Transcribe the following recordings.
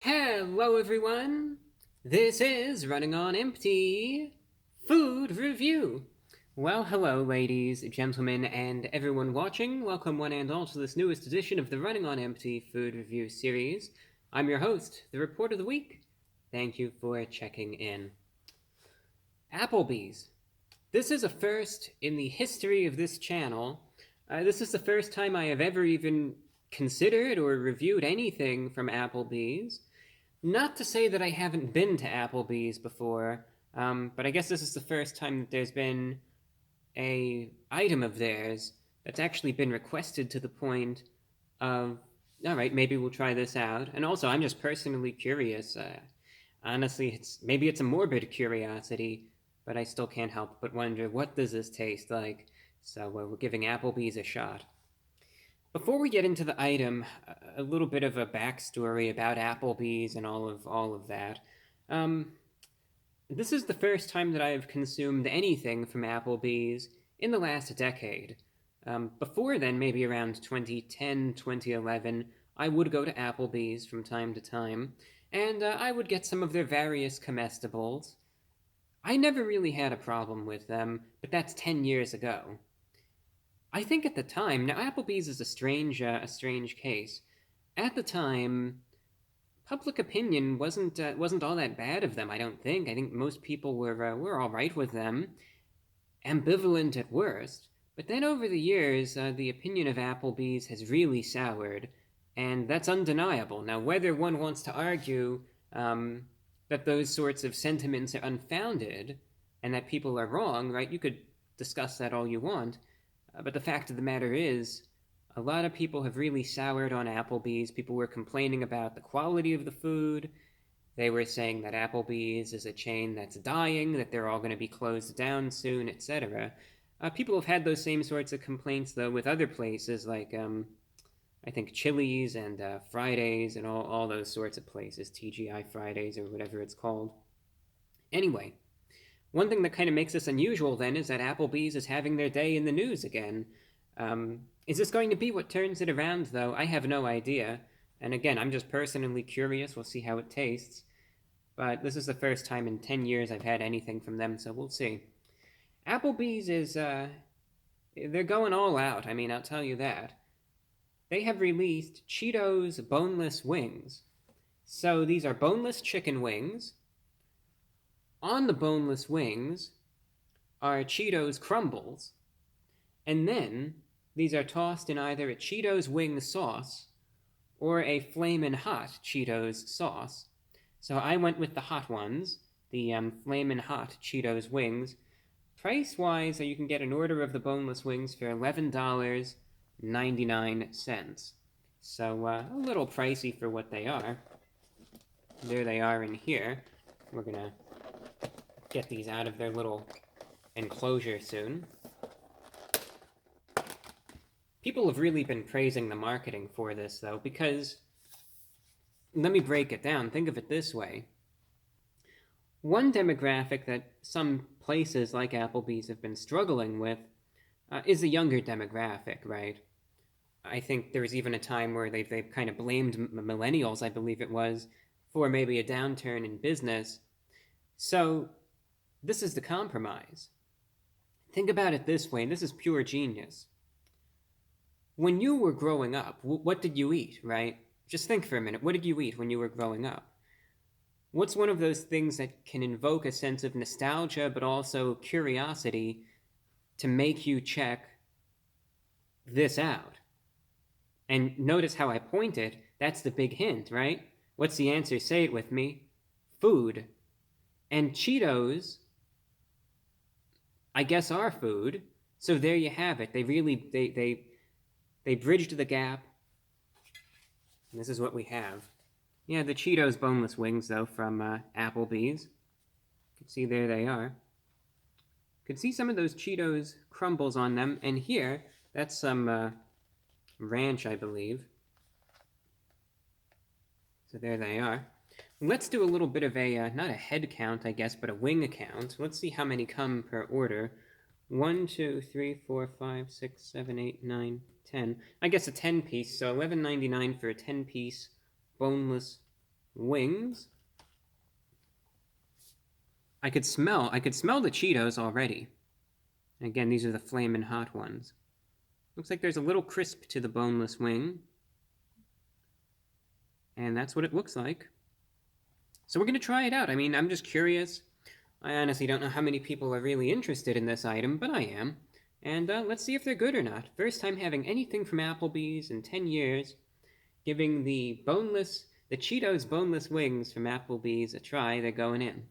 Hello, everyone! This is Running on Empty Food Review. Well, hello, ladies, gentlemen, and everyone watching. Welcome, one and all, to this newest edition of the Running on Empty Food Review series. I'm your host, the Report of the Week. Thank you for checking in. Applebees. This is a first in the history of this channel. This is the first time I have ever even considered or reviewed anything from Applebees. Not to say that I haven't been to Applebee's before, but I guess this is the first time that there's been a item of theirs that's actually been requested to the point of, all right, maybe we'll try this out. And also, I'm just personally curious. Honestly, maybe it's a morbid curiosity, but I still can't help but wonder, what does this taste like? So we're giving Applebee's a shot. Before we get into the item, a little bit of a backstory about Applebee's and all of that. This is the first time that I have consumed anything from Applebee's in the last decade. Before then, maybe around 2010, 2011, I would go to Applebee's from time to time, and I would get some of their various comestibles. I never really had a problem with them, but that's 10 years ago. I think at the time, now Applebee's is a strange case. At the time, public opinion wasn't all that bad of them. I don't think. I think most people were all right with them, ambivalent at worst. But then over the years, the opinion of Applebee's has really soured, and that's undeniable. Now, whether one wants to argue that those sorts of sentiments are unfounded and that people are wrong, right? You could discuss that all you want. But the fact of the matter is, a lot of people have really soured on Applebee's. People were complaining about the quality of the food. They were saying that Applebee's is a chain that's dying, that they're all going to be closed down soon, etc. People have had those same sorts of complaints, though, with other places like, I think, Chili's and Fridays and all those sorts of places, TGI Fridays or whatever it's called. Anyway, one thing that kind of makes this unusual, then, is that Applebee's is having their day in the news again. Is this going to be what turns it around, though? I have no idea. And again, I'm just personally curious. We'll see how it tastes. But this is the first time in 10 years I've had anything from them, so we'll see. Applebee's is, they're going all out. I mean, I'll tell you that. They have released Cheetos Boneless Wings. So these are boneless chicken wings. On the boneless wings are Cheetos Crumbles, and then these are tossed in either a Cheetos Wing Sauce or a Flamin' Hot Cheetos sauce. So I went with the hot ones, the Flamin' Hot Cheetos Wings. Price-wise, you can get an order of the boneless wings for $11.99. So a little pricey for what they are. There they are in here. We're gonna get these out of their little enclosure soon. People have really been praising the marketing for this, though, because, let me break it down. Think of it this way. One demographic that some places like Applebee's have been struggling with is the younger demographic, right? I think there was even a time where they've kind of blamed millennials, I believe it was, for maybe a downturn in business. So this is the compromise. Think about it this way, and this is pure genius. When you were growing up, what did you eat, right? Just think for a minute. What did you eat when you were growing up? What's one of those things that can invoke a sense of nostalgia, but also curiosity to make you check this out? And notice how I pointed. That's the big hint, right? What's the answer? Say it with me. Food. And Cheetos, I guess, are food. So there you have it. They really, they bridged the gap. And this is what we have. Yeah, the Cheetos Boneless Wings, though, from Applebee's. You can see there they are. You can see some of those Cheetos Crumbles on them. And here, that's some ranch, I believe. So there they are. Let's do a little bit of a, not a head count, I guess, but a wing count. Let's see how many come per order. 1, 2, 3, 4, 5, 6, 7, 8, 9, 10. I guess a 10-piece, so $11.99 for a 10-piece boneless wings. I could smell the Cheetos already. Again, these are the Flamin' Hot ones. Looks like there's a little crisp to the boneless wing. And that's what it looks like. So we're going to try it out. I mean, I'm just curious. I honestly don't know how many people are really interested in this item, but I am. And let's see if they're good or not. First time having anything from Applebee's in 10 years. Giving the Cheetos Boneless Wings from Applebee's a try. They're going in.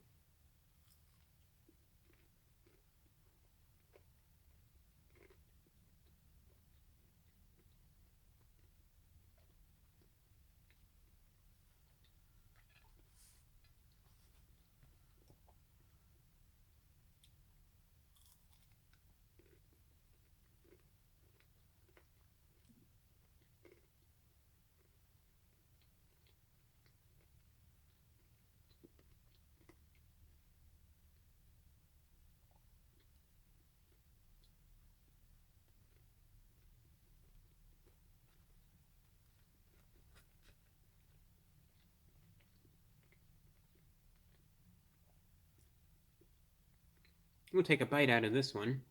We'll take a bite out of this one.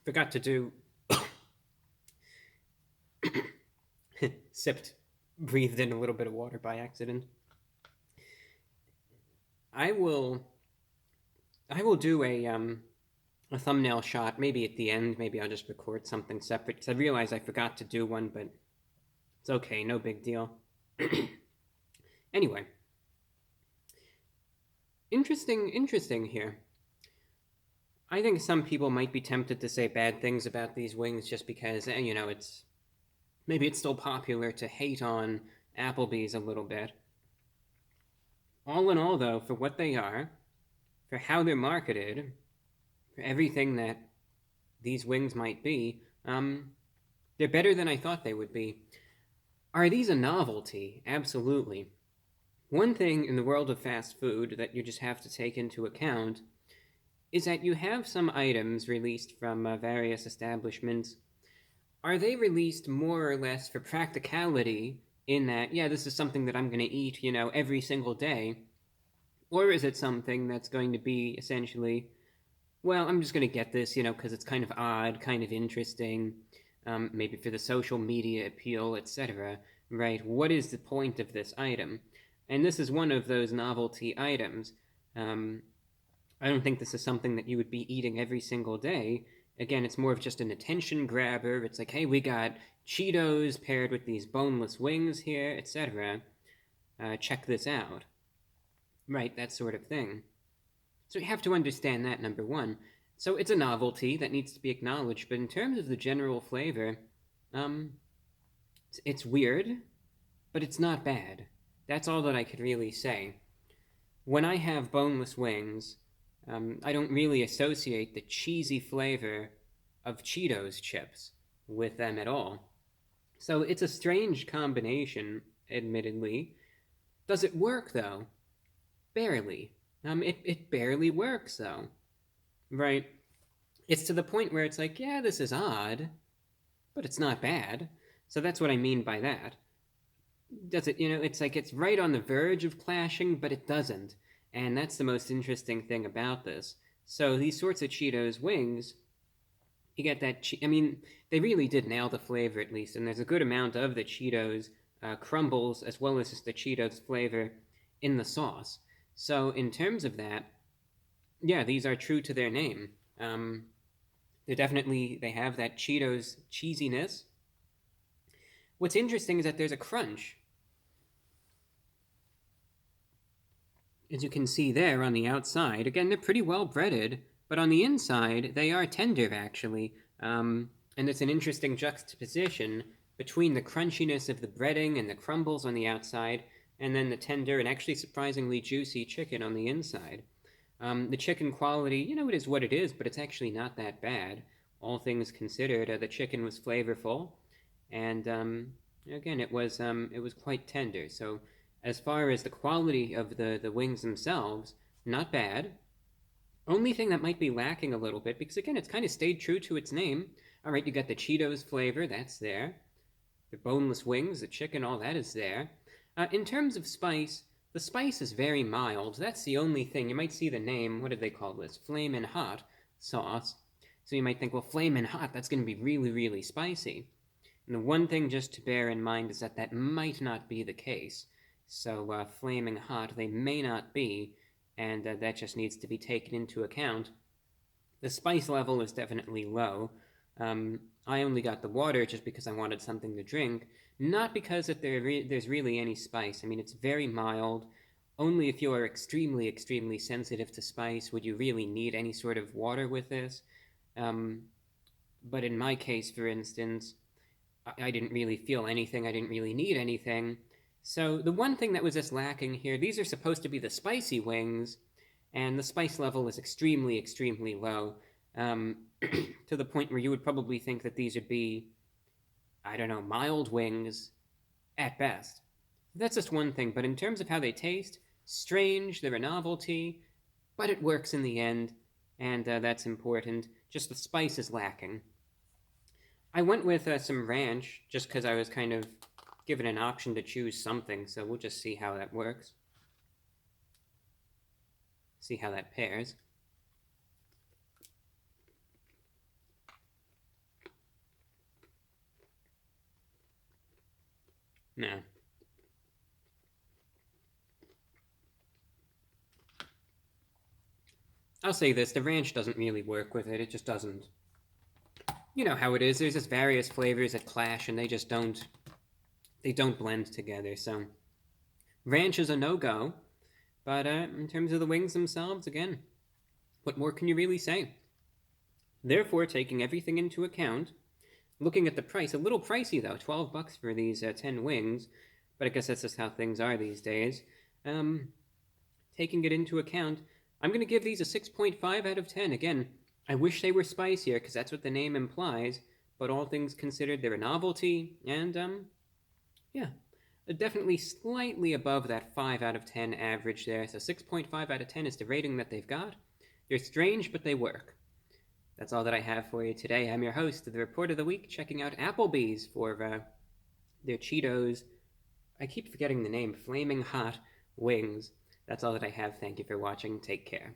Forgot to do... breathed in a little bit of water by accident. I will do a thumbnail shot, maybe at the end. Maybe I'll just record something separate, because I realize I forgot to do one, but it's okay, no big deal. Anyway. Interesting here. I think some people might be tempted to say bad things about these wings just because, maybe it's still popular to hate on Applebee's a little bit. All in all, though, for what they are, for how they're marketed, for everything that these wings might be, they're better than I thought they would be. Are these a novelty? Absolutely. One thing in the world of fast food that you just have to take into account is that you have some items released from various establishments. Are they released more or less for practicality in that, yeah, this is something that I'm going to eat, every single day? Or is it something that's going to be essentially, well, I'm just going to get this, because it's kind of odd, kind of interesting, maybe for the social media appeal, etc., right? What is the point of this item? And this is one of those novelty items. I don't think this is something that you would be eating every single day. Again, it's more of just an attention grabber. It's like, hey, we got Cheetos paired with these boneless wings here, etc. Check this out. Right, that sort of thing. So you have to understand that, number one. So it's a novelty that needs to be acknowledged, but in terms of the general flavor, it's weird, but it's not bad. That's all that I could really say. When I have boneless wings, I don't really associate the cheesy flavor of Cheetos chips with them at all. So it's a strange combination, admittedly. Does it work, though? Barely. It barely works, though. Right? It's to the point where it's like, yeah, this is odd, but it's not bad. So that's what I mean by that. Does it, it's like it's right on the verge of clashing, but it doesn't. And that's the most interesting thing about this. So these sorts of Cheetos wings, you get that, they really did nail the flavor at least, and there's a good amount of the Cheetos Crumbles as well as just the Cheetos flavor in the sauce. So in terms of that, yeah, these are true to their name. They have that Cheetos cheesiness. What's interesting is that there's a crunch. As you can see there on the outside, again, they're pretty well breaded, but on the inside, they are tender, actually. And it's an interesting juxtaposition between the crunchiness of the breading and the crumbles on the outside and then the tender and actually surprisingly juicy chicken on the inside. The chicken quality, it is what it is, but it's actually not that bad. All things considered, the chicken was flavorful, and again, it was quite tender. So, as far as the quality of the wings themselves, not bad. Only thing that might be lacking a little bit, because again, it's kind of stayed true to its name. All right, you got the Cheetos flavor, that's there. The boneless wings, the chicken, all that is there. In terms of spice, the spice is very mild. That's the only thing. You might see the name, what did they call this? Flamin' Hot sauce. So you might think, well, Flamin' Hot, that's going to be really, really spicy. And the one thing just to bear in mind is that might not be the case. So Flaming Hot, they may not be, and that just needs to be taken into account. The spice level is definitely low. I only got the water just because I wanted something to drink, not because there's really any spice. I mean, it's very mild. Only if you are extremely, extremely sensitive to spice would you really need any sort of water with this. But in my case, for instance, I didn't really feel anything. I didn't really need anything. So the one thing that was just lacking here, these are supposed to be the spicy wings, and the spice level is extremely, extremely low. To the point where you would probably think that these would be, I don't know, mild wings at best. That's just one thing, but in terms of how they taste, strange, they're a novelty, but it works in the end, and that's important. Just the spice is lacking. I went with some ranch, just because I was kind of given an option to choose something, so we'll just see how that works. See how that pairs. No. I'll say this, the ranch doesn't really work with it. It just doesn't. You know how it is. There's just various flavors that clash, and they don't blend together. So ranch is a no-go. But in terms of the wings themselves, again, what more can you really say? Therefore, taking everything into account, looking at the price, a little pricey though, $12 for these 10 wings, but I guess that's just how things are these days. Taking it into account, I'm going to give these a 6.5 out of 10. Again, I wish they were spicier, because that's what the name implies, but all things considered, they're a novelty, and, yeah, definitely slightly above that 5 out of 10 average there. So 6.5 out of 10 is the rating that they've got. They're strange, but they work. That's all that I have for you today. I'm your host, the Report of the Week, checking out Applebees for their Cheetos. I keep forgetting the name, Flaming Hot Wings. That's all that I have. Thank you for watching. Take care.